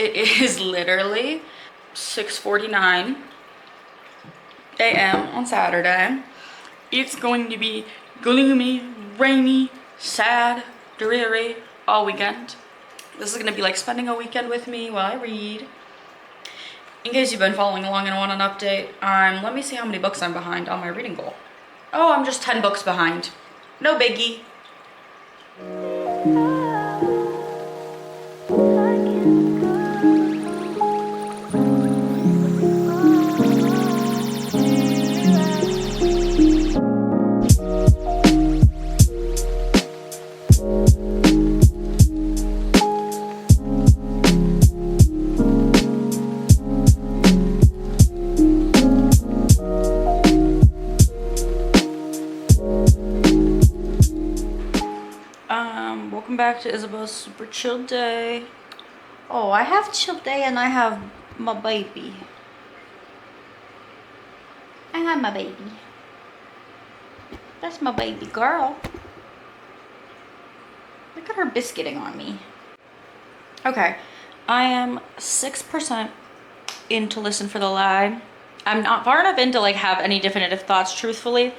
It is literally 6:49 a.m. on Saturday. It's going to be gloomy, rainy, sad, dreary all weekend. This is going to be like spending a weekend with me while I read. In case you've been following along and want an update, let me see how many books I'm behind on my reading goal. Oh, I'm just 10 books behind. No biggie. Welcome back to Isabel's super chill day. Oh, I have chill day and I have my baby. I have my baby. That's my baby girl. Look at her biscuiting on me. Okay, I am 6% into Listen for the Lie. I'm not far enough in to like have any definitive thoughts truthfully,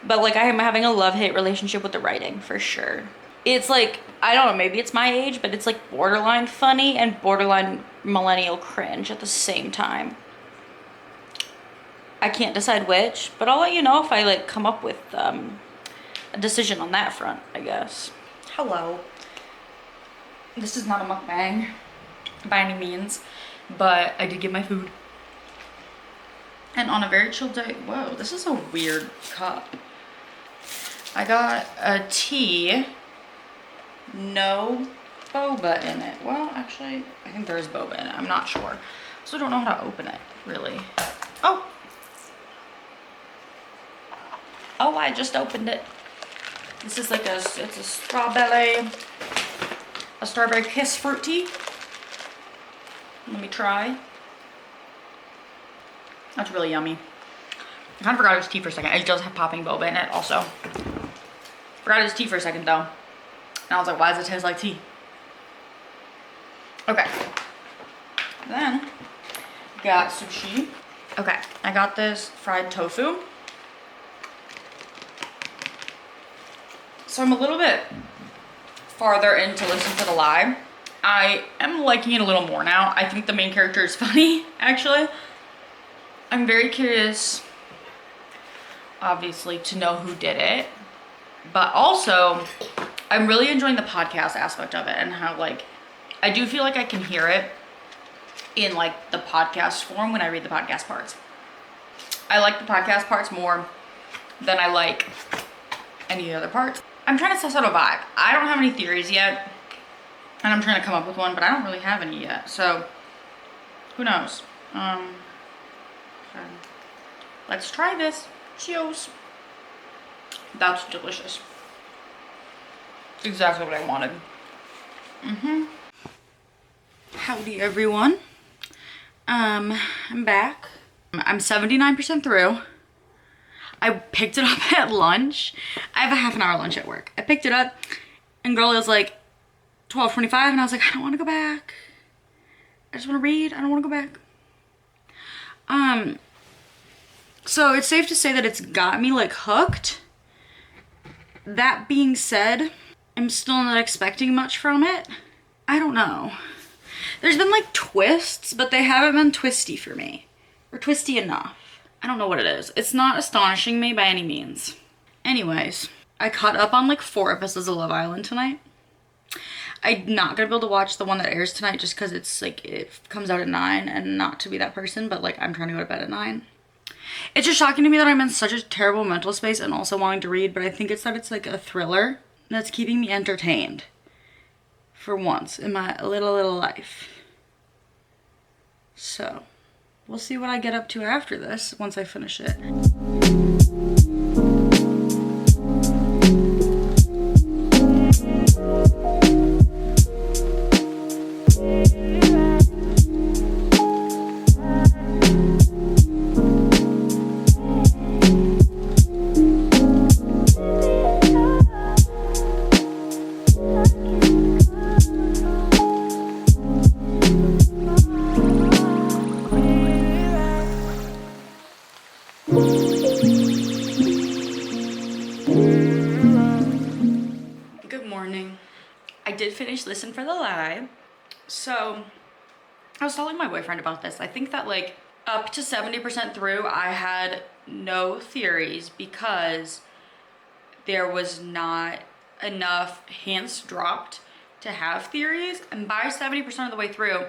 but like I am having a love-hate relationship with the writing for sure. It's like, I don't know, maybe it's my age, but it's like borderline funny and borderline millennial cringe at the same time. I can't decide which, but I'll let you know if I like come up with a decision on that front, I guess. Hello. This is not a mukbang by any means, but I did get my food. And on a very chill day, whoa, this is a weird cup. I got a tea. No boba in it. Well, actually, I think there is boba in it. I'm not sure. So I don't know how to open it, really. Oh! Oh, I just opened it. This is like it's a strawberry kiss fruit tea. Let me try. That's really yummy. I kind of forgot it was tea for a second. It does have popping boba in it also. Forgot it was tea for a second though. And I was like, why does it taste like tea? Okay. Then, got sushi. Okay, I got this fried tofu. So I'm a little bit farther into Listen for the Lie. I am liking it a little more now. I think the main character is funny, actually. I'm very curious, obviously, to know who did it. But also, I'm really enjoying the podcast aspect of it and how like I do feel like I can hear it in like the podcast form when I read the podcast parts. I like the podcast parts more than I like any other parts. I'm trying to suss out a vibe. I don't have any theories yet and I'm trying to come up with one, but I don't really have any yet. So who knows? Let's try this. Cheers. That's delicious. Exactly what I wanted. Howdy everyone. I'm back. I'm 79% through. I picked it up at lunch. I have a half an hour lunch at work. I picked it up and girl, it was like 12:25 and I was like, I don't want to go back. I just want to read. I don't want to go back. So it's safe to say that it's got me like hooked. That being said, I'm still not expecting much from it. I don't know. There's been like twists, but they haven't been twisty for me. Or twisty enough. I don't know what it is. It's not astonishing me by any means. Anyways, I caught up on like 4 episodes of Love Island tonight. I'm not gonna be able to watch the one that airs tonight just because it's like, it comes out at 9 and not to be that person, but like I'm trying to go to bed at 9. It's just shocking to me that I'm in such a terrible mental space and also wanting to read, but I think it's that it's like a thriller that's keeping me entertained for once in my little life. So we'll see what I get up to after this once I finish it. listen for the lie. So I was telling my boyfriend about this. I think that like up to 70% through, I had no theories because there was not enough hints dropped to have theories. And by 70% of the way through,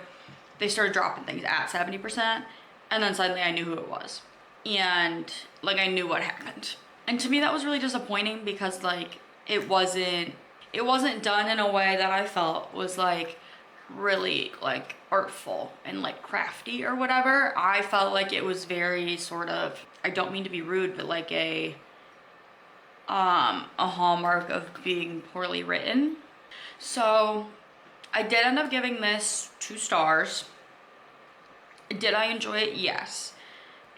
they started dropping things at 70%. And then suddenly I knew who it was. And like I knew what happened. And to me that was really disappointing because like it wasn't done in a way that I felt was like really like artful and like crafty or whatever. I felt like it was very sort of, I don't mean to be rude, but like a hallmark of being poorly written. So I did end up giving this 2 stars. Did I enjoy it? Yes.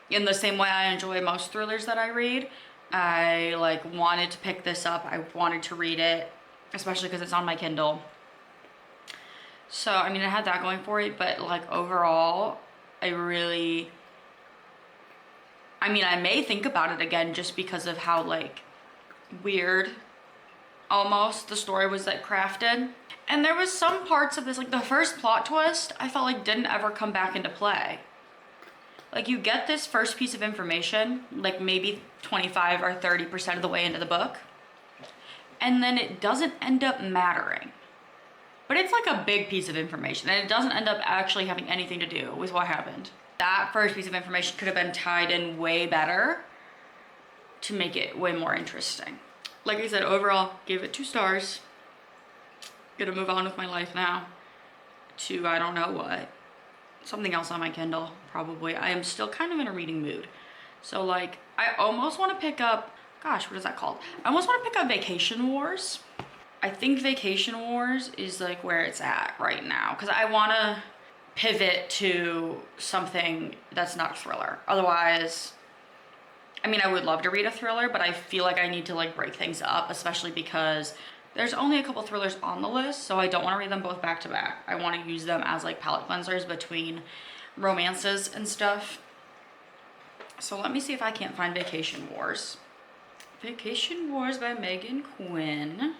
In the same way I enjoy most thrillers that I read. I like wanted to pick this up. I wanted to read it, especially because it's on my Kindle. So, I mean, I had that going for it, but like overall, I may think about it again just because of how like weird almost the story was like crafted. And there was some parts of this, like the first plot twist, I felt like didn't ever come back into play. Like you get this first piece of information, like maybe 25 or 30% of the way into the book, and then it doesn't end up mattering. But it's like a big piece of information and it doesn't end up actually having anything to do with what happened. That first piece of information could have been tied in way better to make it way more interesting. Like I said, overall, gave it 2 stars. Gonna move on with my life now to I don't know what. Something else on my Kindle, probably. I am still kind of in a reading mood. So like, I almost want to pick up, gosh, what is that called? I almost want to pick up Vacation Wars. I think Vacation Wars is like where it's at right now because I want to pivot to something that's not a thriller. Otherwise, I mean, I would love to read a thriller, but I feel like I need to like break things up, especially because there's only a couple thrillers on the list, so I don't want to read them both back to back. I want to use them as like palette cleansers between romances and stuff. So let me see if I can't find Vacation Wars. Vacation Wars by Megan Quinn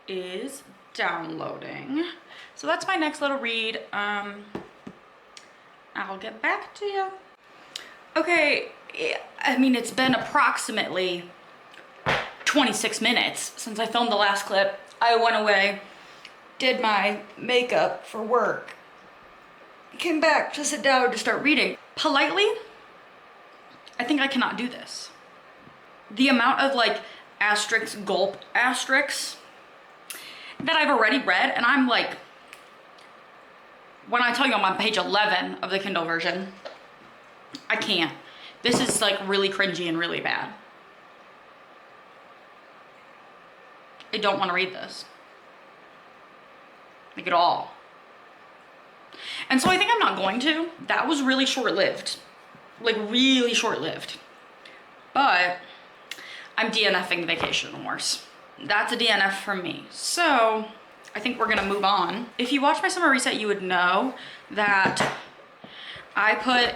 is downloading. So that's my next little read. I'll get back to you. Okay, I mean, it's been approximately 26 minutes since I filmed the last clip. I went away, did my makeup for work, came back to sit down to start reading. Politely, I think I cannot do this. The amount of like asterisks, gulp asterisks that I've already read, and I'm like, when I tell you I'm on page 11 of the Kindle version, I can't. This is like really cringy and really bad. I don't want to read this. Like at all. And so I think I'm not going to. That was really short-lived. Like really short-lived. But I'm DNFing Vacation Wars. That's a DNF from me. So I think we're gonna move on. If you watch my summer reset, you would know that I put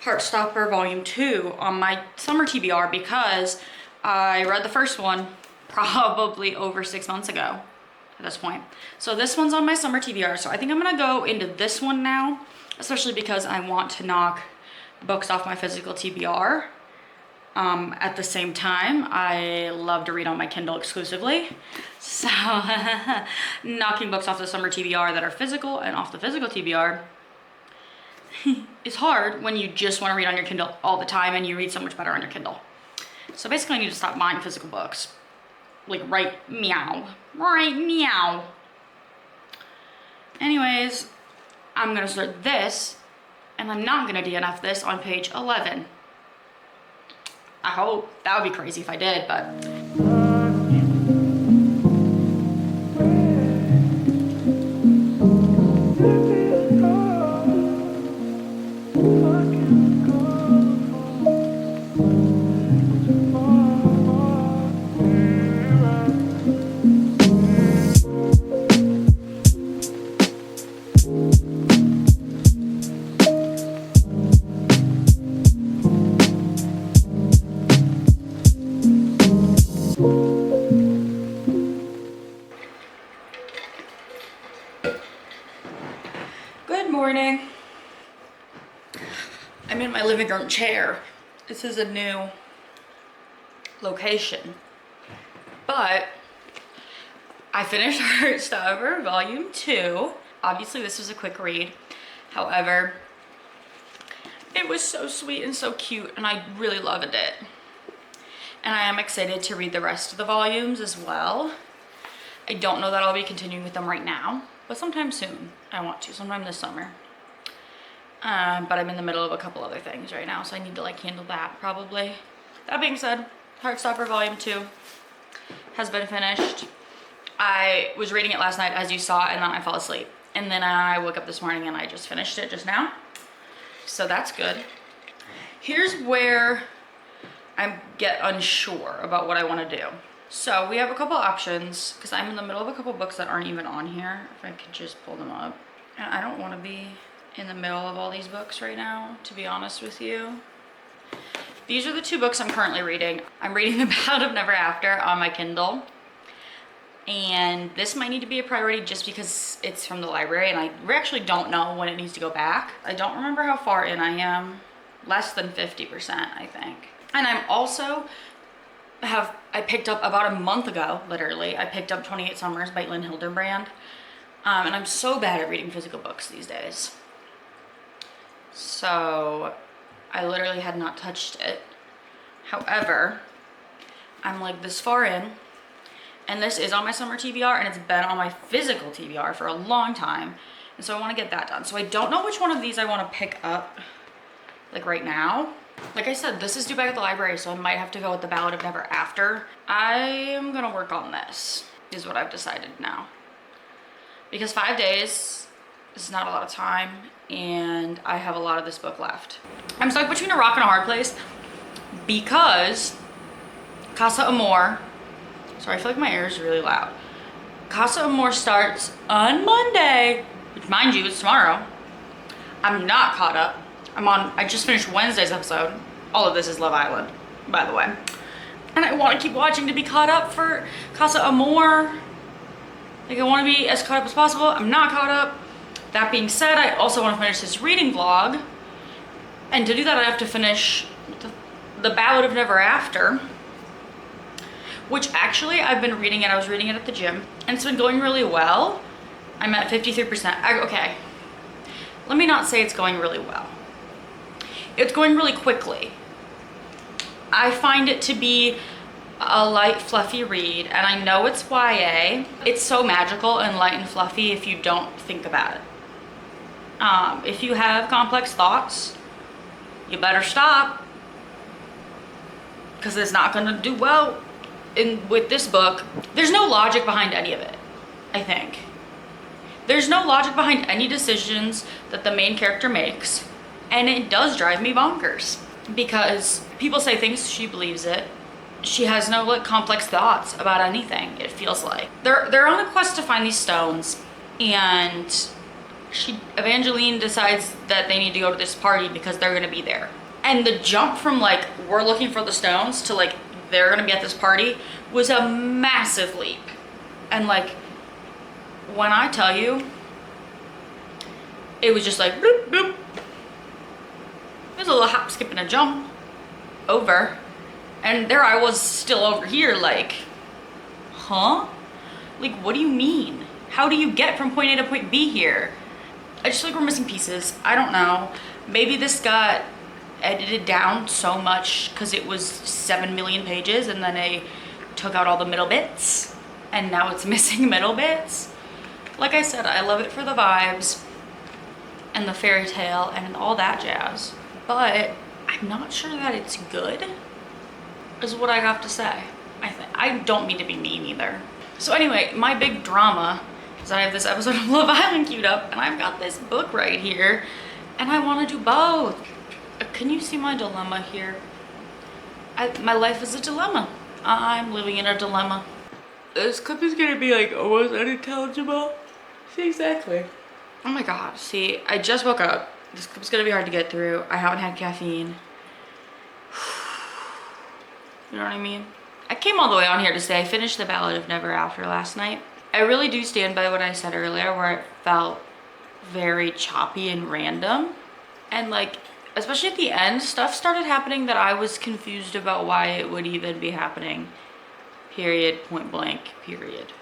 Heartstopper Volume 2 on my summer TBR because I read the first one probably over 6 months ago at this point. So this one's on my summer TBR. So I think I'm gonna go into this one now, especially because I want to knock books off my physical TBR. At the same time, I love to read on my Kindle exclusively. So knocking books off the summer TBR that are physical and off the physical TBR is hard when you just want to read on your Kindle all the time and you read so much better on your Kindle. So basically I need to stop buying physical books. Like right meow. Anyways, I'm gonna start this and I'm not gonna DNF this on page 11. I hope. That would be crazy if I did, but Good morning. I'm in my living room chair. This is a new location. But I finished Heartstopper Volume 2. Obviously this was a quick read. However, it was so sweet and so cute and I really loved it. And I am excited to read the rest of the volumes as well. I don't know that I'll be continuing with them right now, but sometime soon I want to, sometime this summer. But I'm in the middle of a couple other things right now, so I need to like handle that probably. That being said, Heartstopper Volume 2 has been finished. I was reading it last night as you saw, and then I fell asleep. And then I woke up this morning and I just finished it just now. So that's good. Here's where I get unsure about what I want to do. So we have a couple options because I'm in the middle of a couple books that aren't even on here. If I could just pull them up. And I don't want to be in the middle of all these books right now, to be honest with you. These are the two books I'm currently reading. I'm reading The Ballad of Never After on my Kindle. And this might need to be a priority just because it's from the library and I actually don't know when it needs to go back. I don't remember how far in I am. Less than 50%, I think. And I'm also I picked up about a month ago, literally, I picked up 28 Summers by Lynn Hildenbrand. And I'm so bad at reading physical books these days. So I literally had not touched it. However, I'm like this far in, and this is on my summer TBR, and it's been on my physical TBR for a long time. And so I want to get that done. So I don't know which one of these I want to pick up like right now. Like I said, this is due back at the library, so I might have to go with The Ballad of Never After. I am gonna work on this, is what I've decided now. Because 5 days is not a lot of time, and I have a lot of this book left. I'm stuck between a rock and a hard place because Casa Amor, sorry, I feel like my ear is really loud. Casa Amor starts on Monday, which mind you, is tomorrow. I'm not caught up. I just finished Wednesday's episode. All of this is Love Island, by the way. And I want to keep watching to be caught up for Casa Amor. Like, I want to be as caught up as possible. I'm not caught up. That being said, I also want to finish this reading vlog. And to do that, I have to finish the Ballad of Never After. Which actually, I've been reading it. I was reading it at the gym. And it's been going really well. I'm at 53%. Okay. Let me not say it's going really well. It's going really quickly. I find it to be a light, fluffy read, and I know it's YA. It's so magical and light and fluffy if you don't think about it. If you have complex thoughts, you better stop, because it's not gonna do well with this book. There's no logic behind any of it, I think. There's no logic behind any decisions that the main character makes. And it does drive me bonkers because people say things, she believes it. She has no like complex thoughts about anything, it feels like. They're on a quest to find these stones, and Evangeline decides that they need to go to this party because they're gonna be there. And the jump from like, we're looking for the stones to like, they're gonna be at this party was a massive leap. And like, when I tell you, it was just like, bloop, bloop. It was a little hop, skip, and a jump over. And there I was still over here like, huh? Like, what do you mean? How do you get from point A to point B here? I just feel like we're missing pieces. I don't know. Maybe this got edited down so much because it was 7 million pages and then they took out all the middle bits and now it's missing middle bits. Like I said, I love it for the vibes and the fairy tale and all that jazz. But I'm not sure that it's good, is what I have to say. I don't mean to be mean either. So anyway, my big drama is I have this episode of Love Island queued up, and I've got this book right here, and I want to do both. Can you see my dilemma here? My life is a dilemma. I'm living in a dilemma. This clip is gonna be like almost unintelligible. See, exactly. Oh my god, see, I just woke up. This clip's gonna be hard to get through. I haven't had caffeine. You know what I mean? I came all the way on here to say I finished The Ballad of Never After last night. I really do stand by what I said earlier, where it felt very choppy and random. And like, especially at the end, stuff started happening that I was confused about why it would even be happening. Period, point blank, period.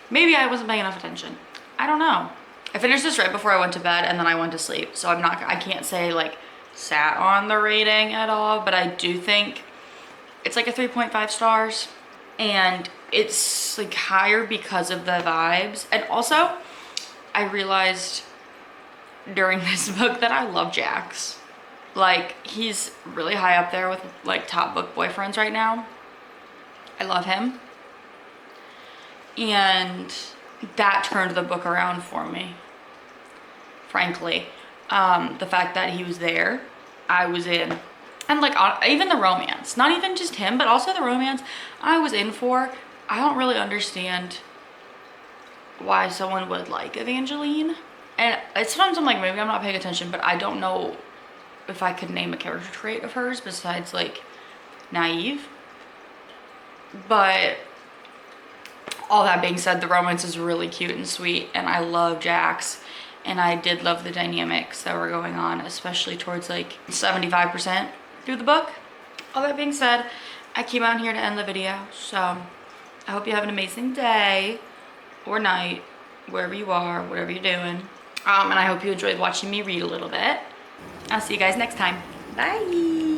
Maybe I wasn't paying enough attention. I don't know. I finished this right before I went to bed and then I went to sleep. So I can't say like sat on the rating at all, but I do think it's like a 3.5 stars. And it's like higher because of the vibes. And also, I realized during this book that I love Jax. Like, he's really high up there with like top book boyfriends right now. I love him. And that turned the book around for me, frankly. The fact that he was there, I was in. And like, even the romance, not even just him, but also the romance I was in for. I don't really understand why someone would like Evangeline. And sometimes I'm like, maybe I'm not paying attention, but I don't know if I could name a character trait of hers besides like naive. But all that being said, the romance is really cute and sweet, and I love Jax. And I did love the dynamics that were going on, especially towards like 75% through the book. All that being said, I came out here to end the video, so I hope you have an amazing day or night, wherever you are, whatever you're doing. And I hope you enjoyed watching me read a little bit. I'll see you guys next time. Bye.